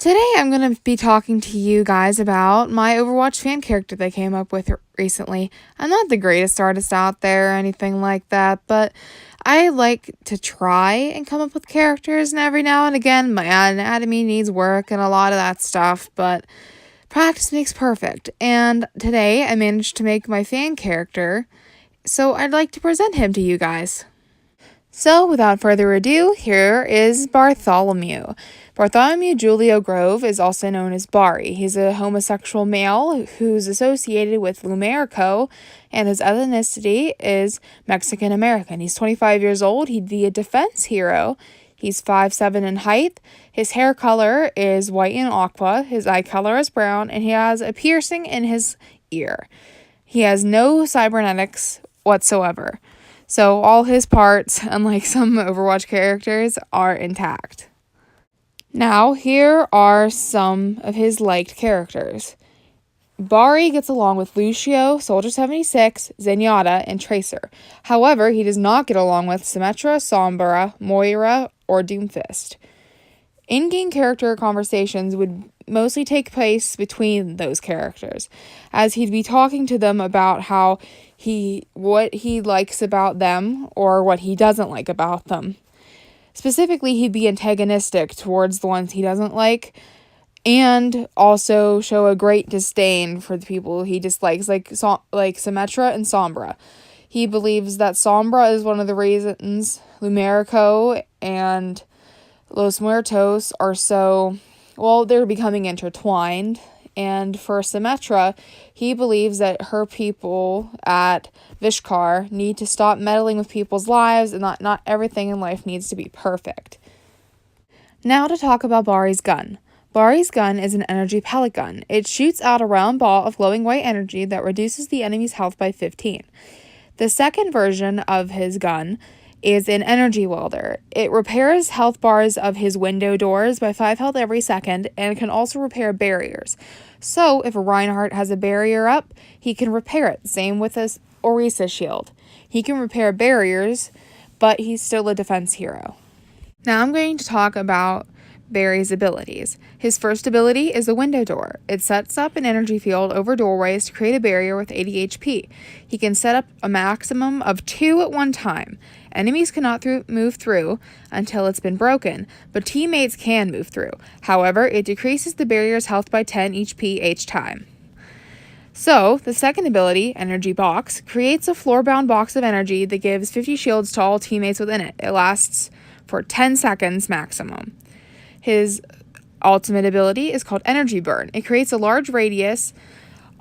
Today I'm going to be talking to you guys about my Overwatch fan character that I came up with recently. I'm not the greatest artist out there or anything like that, but I like to try and come up with characters, and every now and again my anatomy needs work and a lot of that stuff, but practice makes perfect. And today I managed to make my fan character, so I'd like to present him to you guys. So, without further ado, here is Bartholomew. Bartholomew Julio Grove is also known as Bari. He's a homosexual male who's associated with Lumerico, and his ethnicity is Mexican American. He's 25 years old. He'd be a defense hero. He's 5'7" in height. His hair color is white and aqua. His eye color is brown, and he has a piercing in his ear. He has no cybernetics whatsoever. So all his parts, unlike some Overwatch characters, are intact. Now, here are some of his liked characters. Bari gets along with Lucio, Soldier 76, Zenyatta, and Tracer. However, he does not get along with Symmetra, Sombra, Moira, or Doomfist. In-game character conversations would mostly take place between those characters, as he'd be talking to them about what he likes about them or what he doesn't like about them. Specifically, he'd be antagonistic towards the ones he doesn't like, and also show a great disdain for the people he dislikes, like Symmetra and Sombra. He believes that Sombra is one of the reasons Lumerico and Los Muertos are they're becoming intertwined. And for Symmetra, he believes that her people at Vishkar need to stop meddling with people's lives, and not everything in life needs to be perfect. Now to talk about Bari's gun. Bari's gun is an energy pellet gun. It shoots out a round ball of glowing white energy that reduces the enemy's health by 15. The second version of his gun is an energy welder. It repairs health bars of his window doors by 5 health every second, and can also repair barriers. So, if a Reinhardt has a barrier up, he can repair it. Same with his Orisa shield. He can repair barriers, but he's still a defense hero. Now I'm going to talk about Bari's abilities. His first ability is the window door. It sets up an energy field over doorways to create a barrier with 80 HP. He can set up a maximum of 2 at one time. Enemies cannot move through until it's been broken, but teammates can move through. However, it decreases the barrier's health by 10 HP each time. So, the second ability, Energy Box, creates a floor-bound box of energy that gives 50 shields to all teammates within it. It lasts for 10 seconds maximum. His ultimate ability is called Energy Burn. It creates a large radius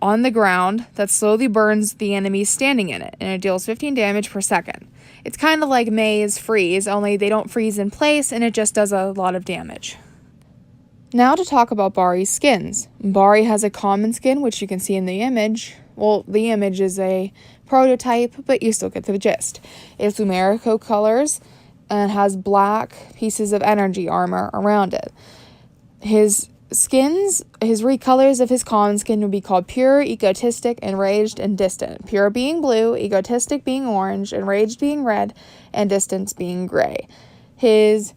on the ground that slowly burns the enemies standing in it, and it deals 15 damage per second. It's kind of like Mei's Freeze, only they don't freeze in place, and it just does a lot of damage. Now to talk about Bari's skins. Bari has a common skin, which you can see in the image. Well, the image is a prototype, but you still get the gist. It's Lumerico colors, and has black pieces of energy armor around it. His recolors of his common skin would be called Pure, Egotistic, Enraged, and Distant. Pure being blue, Egotistic being orange, Enraged being red, and Distant being gray. His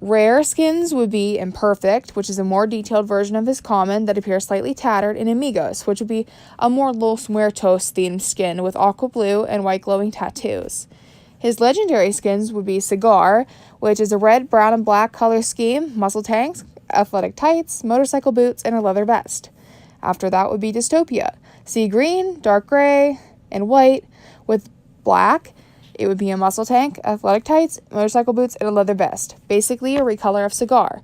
rare skins would be Imperfect, which is a more detailed version of his common that appears slightly tattered, and Amigos, which would be a more Los Muertos themed skin with aqua blue and white glowing tattoos. His legendary skins would be Cigar, which is a red, brown, and black color scheme, muscle tanks, athletic tights, motorcycle boots, and a leather vest. After that would be Dystopia. Sea green, dark gray, and white with black. It would be a muscle tank, athletic tights, motorcycle boots, and a leather vest. Basically a recolor of Cigar.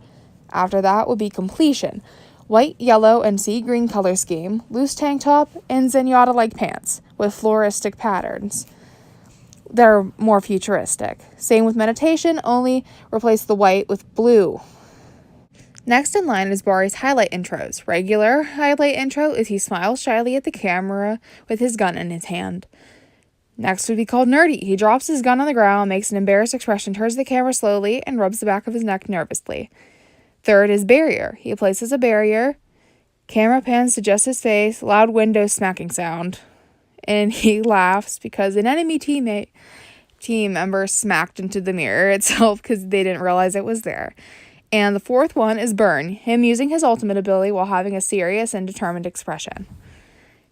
After that would be Completion. White, yellow, and sea green color scheme, loose tank top, and Zenyatta-like pants with floristic patterns. They're more futuristic. Same with Meditation, only replace the white with blue. Next in line is Bari's highlight intros. Regular highlight intro is he smiles shyly at the camera with his gun in his hand. Next would be called Nerdy. He drops his gun on the ground, makes an embarrassed expression, turns the camera slowly, and rubs the back of his neck nervously. Third is Barrier. He places a barrier, camera pans to just his face, loud window smacking sound, and he laughs because an enemy team member smacked into the mirror itself because they didn't realize it was there. And the fourth one is Burn, him using his ultimate ability while having a serious and determined expression.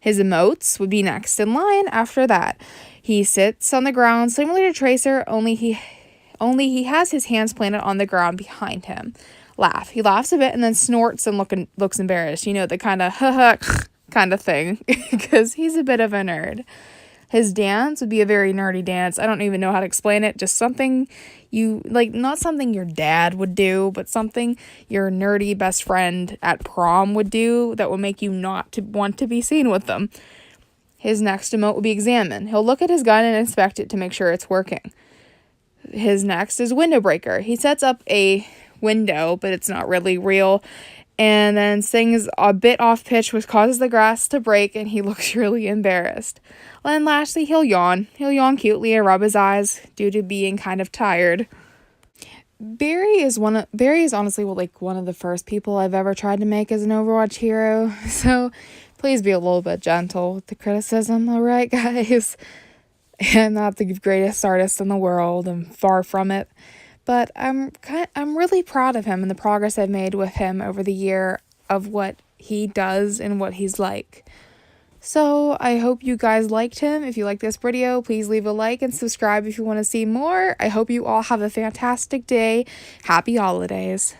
His emotes would be next in line after that. He sits on the ground similar to Tracer, only he has his hands planted on the ground behind him. Laugh. He laughs a bit and then snorts and looks embarrassed. You know, the kind of ha kind of thing, because he's a bit of a nerd. His dance would be a very nerdy dance. I don't even know how to explain it. Just something you, like, not something your dad would do, but something your nerdy best friend at prom would do that would make you not to want to be seen with them. His next emote would be Examine. He'll look at his gun and inspect it to make sure it's working. His next is Window Breaker. He sets up a window, but it's not really real, and then sings a bit off pitch, which causes the glass to break, and he looks really embarrassed. And lastly, he'll yawn. He'll yawn cutely and rub his eyes due to being kind of tired. Barry is honestly one of the first people I've ever tried to make as an Overwatch hero, so please be a little bit gentle with the criticism, alright guys? I'm not the greatest artist in the world, I'm far from it. But I'm really proud of him and the progress I've made with him over the year of what he does and what he's like. So I hope you guys liked him. If you like this video, please leave a like and subscribe if you want to see more. I hope you all have a fantastic day. Happy holidays.